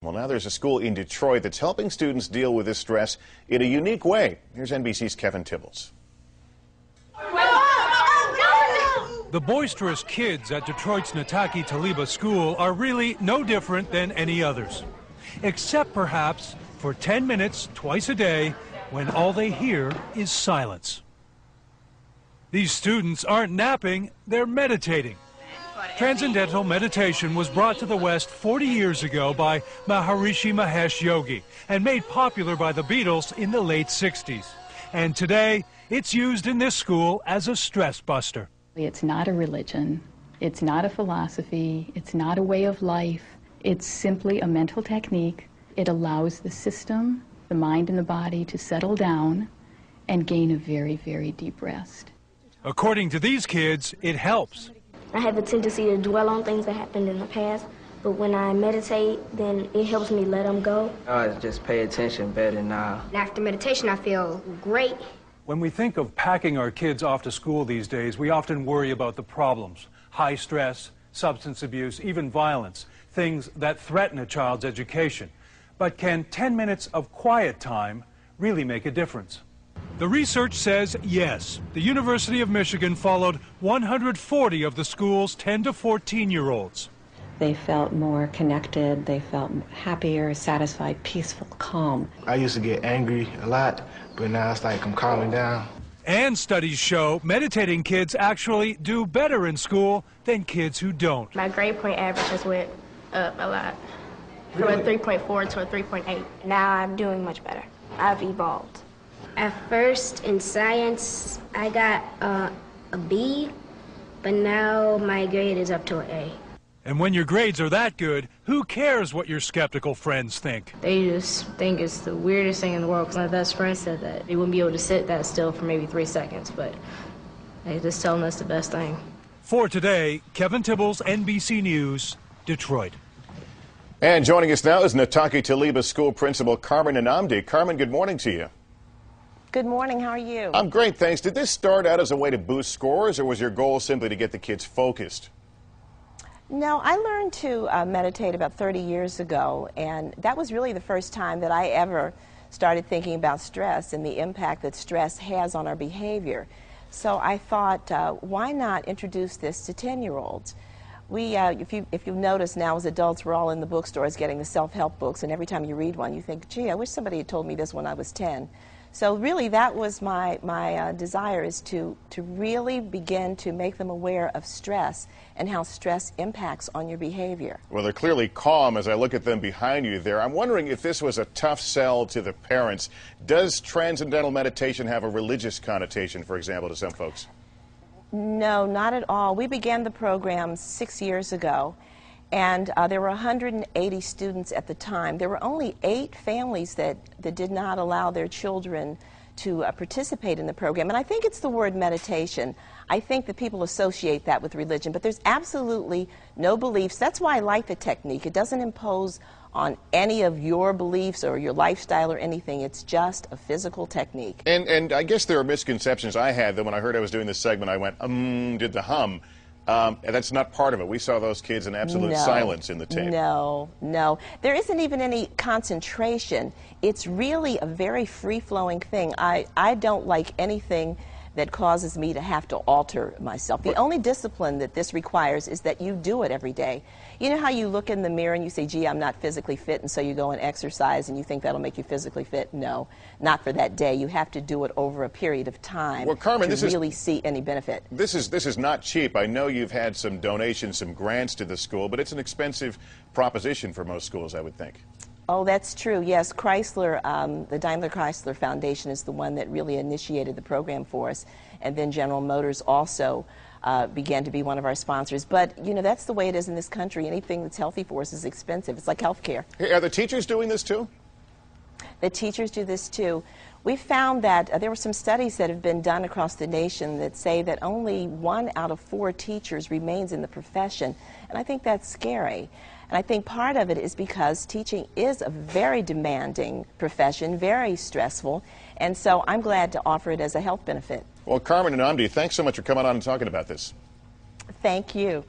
Well, now there's a school in Detroit that's helping students deal with this stress in a unique way. Here's NBC's Kevin Tibbles. The boisterous kids at Detroit's Nataki Taliba School are really no different than any others, except perhaps for 10 minutes twice a day when all they hear is silence. These students aren't napping, they're meditating. Transcendental meditation was brought to the West 40 years ago by Maharishi Mahesh Yogi and made popular by the Beatles in the late 60s. And today, it's used in this school as a stress buster. It's not a religion, it's not a philosophy, it's not a way of life. It's simply a mental technique. It allows the system, the mind and the body to settle down and gain a very, very deep rest. According to these kids, it helps. I have a tendency to dwell on things that happened in the past, but when I meditate, then it helps me let them go. I just pay attention better now. After meditation, I feel great. When we think of packing our kids off to school these days, we often worry about the problems: high stress, substance abuse, even violence, things that threaten a child's education. But can 10 minutes of quiet time really make a difference? The research says yes. The University of Michigan followed 140 of the school's 10 to 14-year-olds. They felt more connected, they felt happier, satisfied, peaceful, calm. I used to get angry a lot, but now it's like I'm calming down. And studies show meditating kids actually do better in school than kids who don't. My grade point average has went up a lot, from a 3.4 to a 3.8. Now I'm doing much better. I've evolved. At first in science, I got a B, but now my grade is up to an A. And when your grades are that good, who cares what your skeptical friends think? They just think it's the weirdest thing in the world, because my best friend said that they wouldn't be able to sit that still for maybe 3 seconds, but they're just telling us the best thing. For today, Kevin Tibbles, NBC News, Detroit. And joining us now is Nataki Taliba School Principal Carmen Anamdi. Carmen, good morning to you. Good morning. How are you? I'm great, thanks. Did this start out as a way to boost scores, or was your goal simply to get the kids focused? No, I learned to meditate about 30 years ago, and that was really the first time that I ever started thinking about stress and the impact that stress has on our behavior. So I thought, why not introduce this to 10-year-olds? If you've noticed now as adults, we're all in the bookstores getting the self-help books, and every time you read one, you think, gee, I wish somebody had told me this when I was 10. So really that was my desire, is to really begin to make them aware of stress and how stress impacts on your behavior. Well, they're clearly calm as I look at them behind you there. I'm wondering if this was a tough sell to the parents. Does transcendental meditation have a religious connotation, for example, to some folks? No, not at all. We began the program 6 years ago, and there were 180 students at the time. There were only 8 families that did not allow their children to participate in the program. And I think it's the word meditation. I think that people associate that with religion, but there's absolutely no beliefs. That's why I like the technique. It doesn't impose on any of your beliefs or your lifestyle or anything. It's just a physical technique. And I guess there are misconceptions I had that when I heard I was doing this segment, I went, did the hum. And that's not part of it. We saw those kids in absolute silence in the tape. No. There isn't even any concentration. It's really a very free-flowing thing. I don't like anything that causes me to have to alter myself. The only discipline that this requires is that you do it every day. You know how you look in the mirror and you say, gee, I'm not physically fit, and so you go and exercise and you think that'll make you physically fit? No, not for that day. You have to do it over a period of time to really see any benefit. This is not cheap. I know you've had some donations, some grants to the school, but it's an expensive proposition for most schools, I would think. Oh, that's true. Yes, Chrysler, the Daimler Chrysler Foundation is the one that really initiated the program for us, and then General Motors also began to be one of our sponsors. But, you know, that's the way it is in this country. Anything that's healthy for us is expensive. It's like health care. Hey, are the teachers doing this too? The teachers do this too. We found that there were some studies that have been done across the nation that say that only 1 out of 4 teachers remains in the profession, and I think that's scary. And I think part of it is because teaching is a very demanding profession, very stressful, and so I'm glad to offer it as a health benefit. Well, Carmen Anamdi, thanks so much for coming on and talking about this. Thank you.